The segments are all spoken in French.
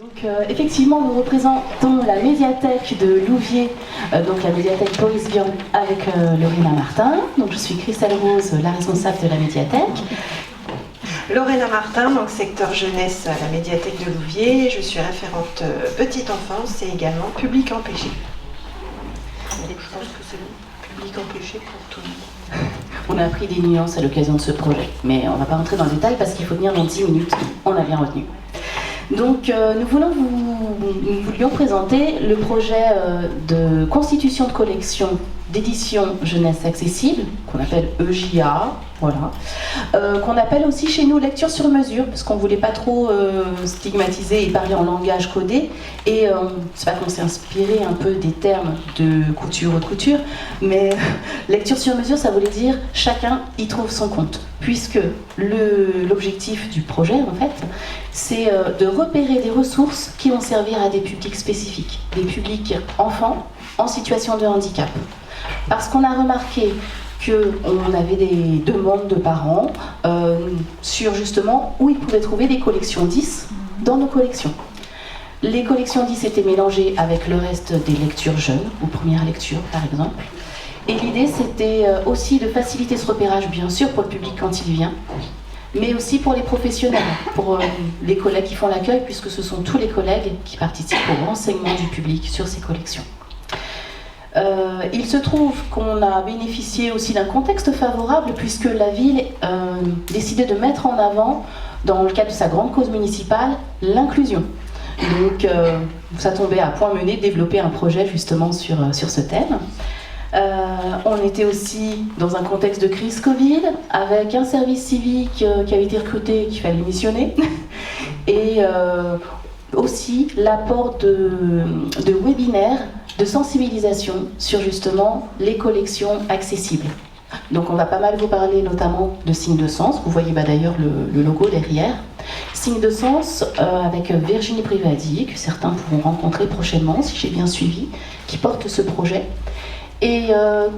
Donc, effectivement, nous représentons la médiathèque de Louviers, donc la médiathèque Boris Vian avec Lorena Martin. Donc, je suis Christelle Rose, la responsable de la médiathèque. Lorena Martin, donc secteur jeunesse à la médiathèque de Louviers. Je suis référente petite enfance et également public empêché. Je pense que c'est le public empêché pour tout le monde. On a appris des nuances à l'occasion de ce projet, mais on ne va pas rentrer dans le détail parce qu'il faut tenir dans 10 minutes. On a bien retenu. Donc nous voulions présenter le projet de constitution de collection d'édition jeunesse accessible, qu'on appelle EJA, voilà, qu'on appelle aussi chez nous lecture sur mesure, parce qu'on ne voulait pas trop stigmatiser et parler en langage codé, et c'est pas qu'on s'est inspiré un peu des termes de couture, haute couture, mais lecture sur mesure, ça voulait dire chacun y trouve son compte, puisque l'objectif du projet, en fait, c'est de repérer des ressources qui vont servir à des publics spécifiques, des publics enfants en situation de handicap. Parce qu'on a remarqué qu'on avait des demandes de parents sur justement où ils pouvaient trouver des collections 10 dans nos collections. Les collections 10 étaient mélangées avec le reste des lectures jeunes, ou premières lectures par exemple. Et l'idée c'était aussi de faciliter ce repérage, bien sûr, pour le public quand il vient, mais aussi pour les professionnels, pour les collègues qui font l'accueil, puisque ce sont tous les collègues qui participent au renseignement du public sur ces collections. Il se trouve qu'on a bénéficié aussi d'un contexte favorable puisque la ville décidait de mettre en avant, dans le cadre de sa grande cause municipale, l'inclusion. Donc ça tombait à point mené de développer un projet justement sur ce thème. On était aussi dans un contexte de crise Covid, avec un service civique qui avait été recruté et qu'il fallait missionner, et aussi l'apport de webinaires de sensibilisation sur justement les collections accessibles. Donc on va pas mal vous parler notamment de Signes de Sens, vous voyez d'ailleurs le logo derrière. Signes de Sens avec Virginie Privadi, que certains pourront rencontrer prochainement si j'ai bien suivi, qui porte ce projet et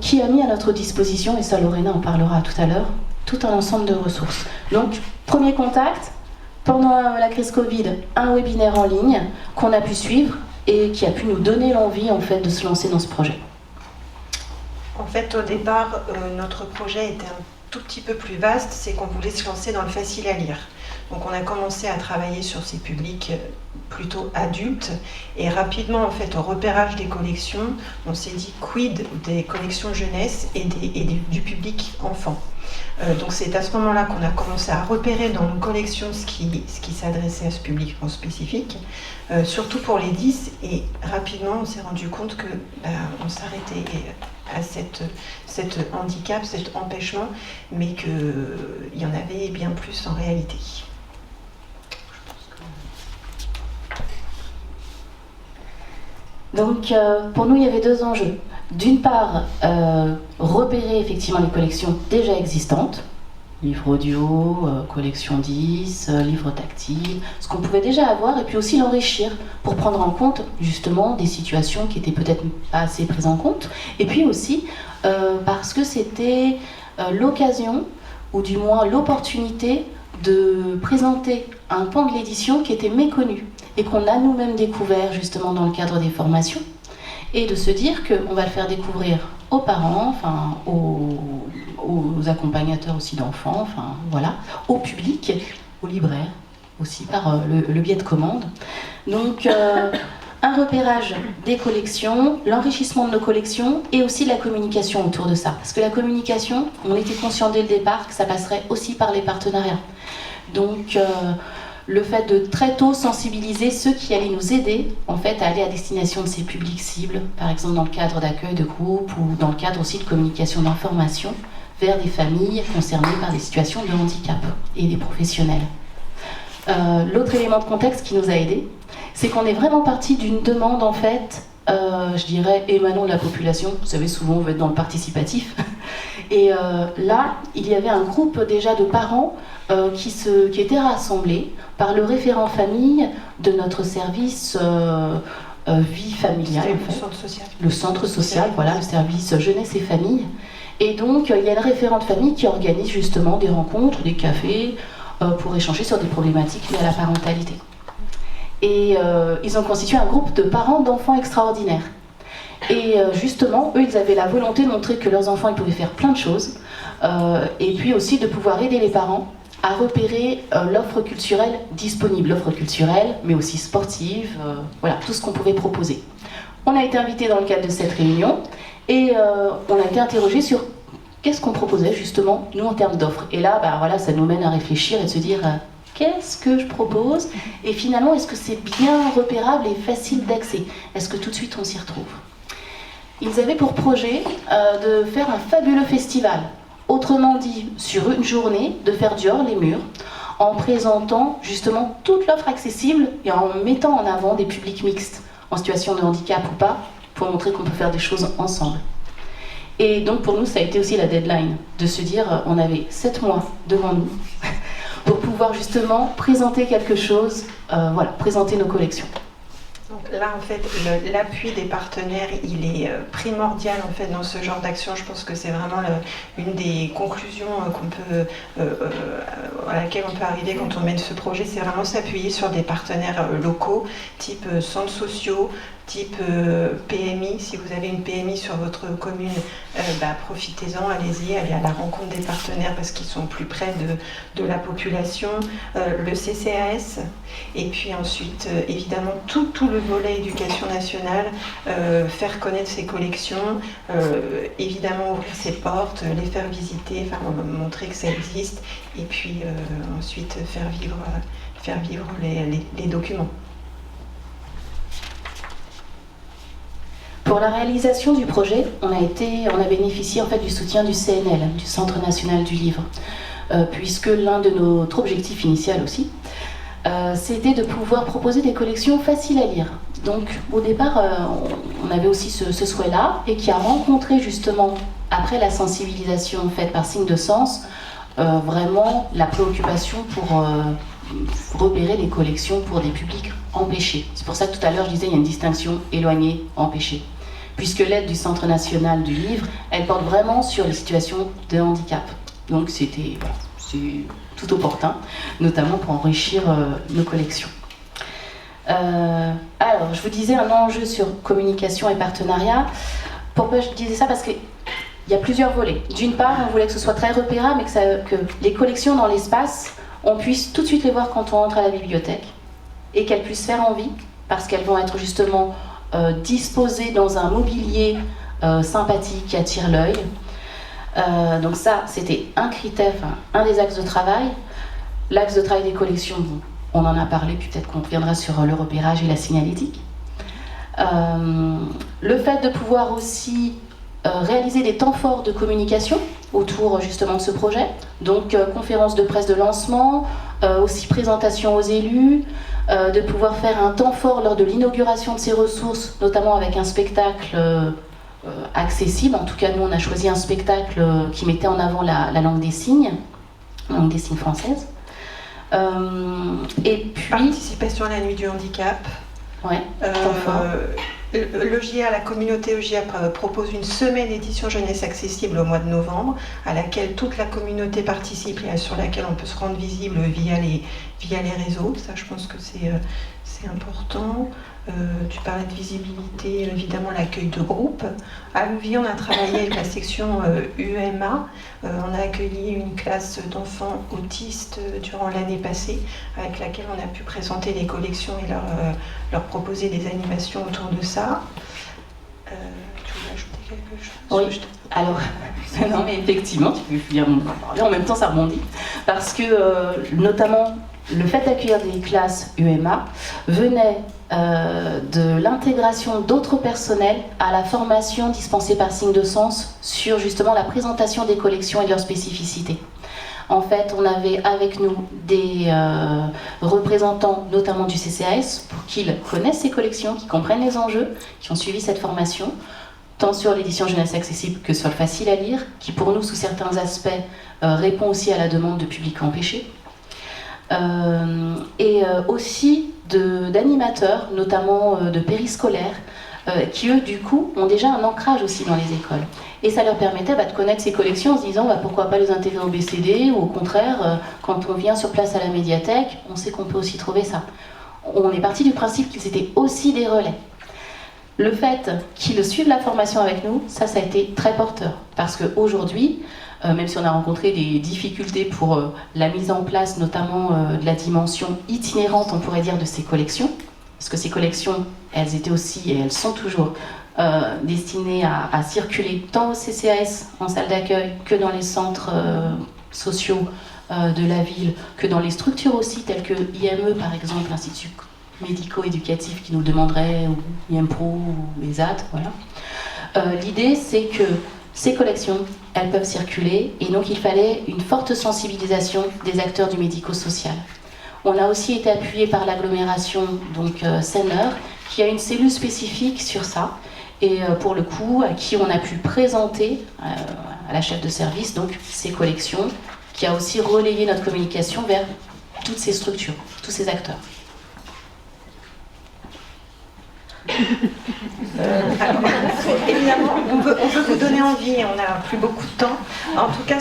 qui a mis à notre disposition, et ça Lorena en parlera tout à l'heure, tout un ensemble de ressources. Donc premier contact, pendant la crise Covid, un webinaire en ligne qu'on a pu suivre et qui a pu nous donner l'envie en fait de se lancer dans ce projet. En fait, au départ, notre projet était un tout petit peu plus vaste, c'est qu'on voulait se lancer dans le facile à lire. Donc on a commencé à travailler sur ces publics plutôt adultes et rapidement en fait au repérage des collections, on s'est dit quid des collections jeunesse et du public enfant. Donc c'est à ce moment-là qu'on a commencé à repérer dans nos collections ce qui s'adressait à ce public en spécifique, surtout pour les 10, et rapidement on s'est rendu compte que on s'arrêtait à cet handicap, cet empêchement, mais qu'il y en avait bien plus en réalité. Donc pour nous il y avait deux enjeux. D'une part, repérer effectivement les collections déjà existantes, livres audio, collection 10, livres tactiles, ce qu'on pouvait déjà avoir, et puis aussi l'enrichir pour prendre en compte justement des situations qui étaient peut-être pas assez prises en compte, et puis aussi parce que c'était l'occasion, ou du moins l'opportunité de présenter un pan de l'édition qui était méconnu, et qu'on a nous-mêmes découvert justement dans le cadre des formations, et de se dire qu'on va le faire découvrir aux parents, enfin aux accompagnateurs aussi d'enfants, enfin voilà, au public, aux libraires aussi par le biais de commandes. Donc un repérage des collections, l'enrichissement de nos collections et aussi la communication autour de ça. Parce que la communication, on était conscient dès le départ que ça passerait aussi par les partenariats. Donc le fait de très tôt sensibiliser ceux qui allaient nous aider en fait à aller à destination de ces publics cibles, par exemple dans le cadre d'accueil de groupe ou dans le cadre aussi de communication d'information vers des familles concernées par des situations de handicap et des professionnels. L'autre élément de contexte qui nous a aidés, c'est qu'on est vraiment parti d'une demande en fait, je dirais émanant de la population. Vous savez, souvent on va être dans le participatif. Et là, il y avait un groupe déjà de parents qui étaient rassemblés par le référent famille de notre service vie familiale. En fait. Le centre social. Le centre social, voilà, le service jeunesse et famille. Et donc, il y a une référente famille qui organise justement des rencontres, des cafés, pour échanger sur des problématiques liées à la parentalité. Et ils ont constitué un groupe de parents d'enfants extraordinaires. Et justement, eux, ils avaient la volonté de montrer que leurs enfants, ils pouvaient faire plein de choses, et puis aussi de pouvoir aider les parents à repérer l'offre culturelle disponible, l'offre culturelle, mais aussi sportive, voilà, tout ce qu'on pouvait proposer. On a été invités dans le cadre de cette réunion, et on a été interrogés sur qu'est-ce qu'on proposait justement, nous, en termes d'offres. Et là, bah, voilà, ça nous mène à réfléchir et de se dire qu'est-ce que je propose, et finalement, est-ce que c'est bien repérable et facile d'accès? Est-ce que tout de suite on s'y retrouve? Ils avaient pour projet de faire un fabuleux festival. Autrement dit, sur une journée, de faire du hors les murs, en présentant justement toute l'offre accessible et en mettant en avant des publics mixtes, en situation de handicap ou pas, pour montrer qu'on peut faire des choses ensemble. Et donc pour nous, ça a été aussi la deadline, de se dire, on avait 7 mois devant nous, pour pouvoir justement présenter quelque chose, voilà, présenter nos collections. Donc là, en fait, l'appui des partenaires, il est primordial en fait dans ce genre d'action. Je pense que c'est vraiment une des conclusions à laquelle on peut arriver quand on mène ce projet, c'est vraiment s'appuyer sur des partenaires locaux, type centres sociaux, type PMI. Si vous avez une PMI sur votre commune, profitez-en, allez-y, allez à la rencontre des partenaires parce qu'ils sont plus près de la population, le CCAS, et puis ensuite, évidemment, tout le volet éducation nationale, faire connaître ses collections, évidemment ouvrir ses portes, les faire visiter, enfin, montrer que ça existe, et puis ensuite faire vivre les documents. Pour la réalisation du projet, on a bénéficié en fait du soutien du CNL, du Centre national du livre, puisque l'un de notre objectif initial aussi, c'était de pouvoir proposer des collections faciles à lire. Donc au départ, on avait aussi ce souhait-là, et qui a rencontré justement, après la sensibilisation faite par Signe de Sens, vraiment la préoccupation pour repérer les collections pour des publics empêchés. C'est pour ça que tout à l'heure je disais il y a une distinction éloignée, empêchée. Puisque l'aide du Centre national du livre, elle porte vraiment sur les situations de handicap. Donc c'est tout opportun, notamment pour enrichir nos collections. Alors, je vous disais un enjeu sur communication et partenariat. Pourquoi je disais ça? Parce qu'il y a plusieurs volets. D'une part, on voulait que ce soit très repérable, mais que les collections dans l'espace, on puisse tout de suite les voir quand on entre à la bibliothèque, et qu'elles puissent faire envie, parce qu'elles vont être justement disposées dans un mobilier sympathique qui attire l'œil. Donc ça, c'était un critère, un des axes de travail. L'axe de travail des collections, on en a parlé, puis peut-être qu'on reviendra sur le repérage et la signalétique. Le fait de pouvoir aussi réaliser des temps forts de communication autour justement de ce projet, donc conférence de presse de lancement, aussi présentation aux élus, de pouvoir faire un temps fort lors de l'inauguration de ces ressources, notamment avec un spectacle accessible. En tout cas, nous on a choisi un spectacle qui mettait en avant la langue des signes française. Et puis participation à la nuit du handicap. Ouais, l'EJA, la communauté EJA propose une semaine édition jeunesse accessible au mois de novembre, à laquelle toute la communauté participe et sur laquelle on peut se rendre visible via les réseaux. Ça, je pense que c'est important. Tu parlais de visibilité, évidemment l'accueil de groupe. À Louviers, on a travaillé avec la section UMA. On a accueilli une classe d'enfants autistes durant l'année passée, avec laquelle on a pu présenter les collections et leur proposer des animations autour de ça. Tu voulais ajouter quelque chose? Oui, alors, non mais effectivement, tu peux bien en parler, en même temps ça rebondit, parce que notamment le fait d'accueillir des classes UMA venait de l'intégration d'autres personnels à la formation dispensée par Signe de Sens sur justement la présentation des collections et de leurs spécificités. En fait, on avait avec nous des représentants, notamment du CCAS, pour qu'ils connaissent ces collections, qu'ils comprennent les enjeux, qui ont suivi cette formation, tant sur l'édition jeunesse accessible que sur le facile à lire, qui pour nous, sous certains aspects, répond aussi à la demande de publics empêchés. Et aussi d'animateurs, notamment de périscolaires, qui eux, du coup, ont déjà un ancrage aussi dans les écoles. Et ça leur permettait de connaître ces collections en se disant pourquoi pas les intégrer au BCD, ou au contraire, quand on vient sur place à la médiathèque, on sait qu'on peut aussi trouver ça. on est parti du principe qu'ils étaient aussi des relais. Le fait qu'ils suivent la formation avec nous, ça a été très porteur. Parce qu'aujourd'hui, même si on a rencontré des difficultés pour la mise en place, notamment de la dimension itinérante, on pourrait dire, de ces collections, parce que ces collections, elles étaient aussi, et elles sont toujours, destinées à circuler tant au CCAS, en salle d'accueil, que dans les centres sociaux de la ville, que dans les structures aussi, telles que IME, par exemple, l'Institut médico-éducatif qui nous demanderait, ou IMPRO, ou ESAT, voilà. L'idée, c'est que ces collections, elles peuvent circuler, et donc il fallait une forte sensibilisation des acteurs du médico-social. On a aussi été appuyé par l'agglomération, donc Seine-Nord, qui a une cellule spécifique sur ça, et pour le coup, à qui on a pu présenter, à la chef de service, donc ces collections, qui a aussi relayé notre communication vers toutes ces structures, tous ces acteurs. Évidemment, on veut vous donner envie, on n'a plus beaucoup de temps. En tout cas,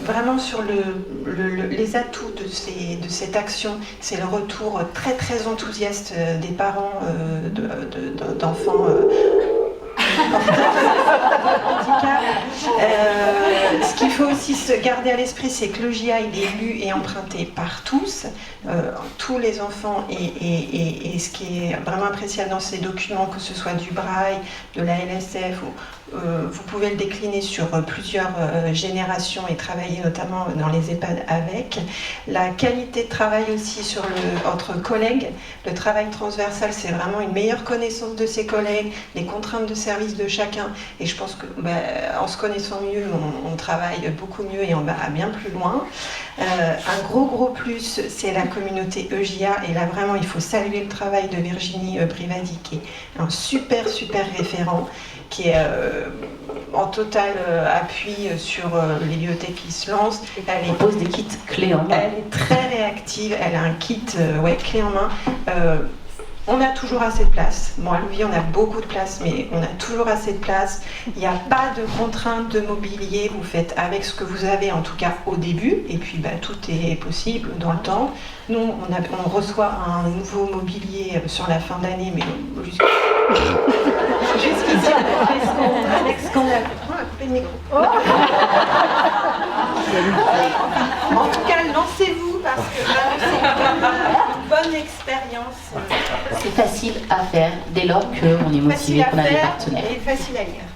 vraiment sur les atouts de cette action, c'est le retour très très enthousiaste des parents d'enfants handicap. Ce qu'il faut aussi se garder à l'esprit, c'est que le JA il est lu et emprunté par tous les enfants, et ce qui est vraiment appréciable dans ces documents, que ce soit du braille, de la LSF, vous pouvez le décliner sur plusieurs générations et travailler notamment dans les EHPAD avec. La qualité de travail aussi entre collègues, le travail transversal, c'est vraiment une meilleure connaissance de ses collègues, les contraintes de service de chacun, et je pense que en se connaissant mieux, on travaille beaucoup mieux et on va bien plus loin. Un gros plus, c'est la communauté EJA, et là vraiment il faut saluer le travail de Virginie Brivadi, qui est un super référent, qui est en total appui sur les bibliothèques qui se lancent. Elle propose des kits clés en main. Elle est très réactive, elle a un kit clé en main. On a toujours assez de place. Bon, à Louviers, on a beaucoup de place, mais on a toujours assez de place. Il n'y a pas de contrainte de mobilier. Vous faites avec ce que vous avez, en tout cas au début, et puis tout est possible dans le temps. Nous, on reçoit un nouveau mobilier sur la fin d'année, mais jusqu'ici, avec ce qu'on a. On a coupé le micro. En tout cas, lancez-vous, parce que c'est une bonne expérience. C'est facile à faire dès lors qu'on est motivé, qu'on a des partenaires. Et facile à lire.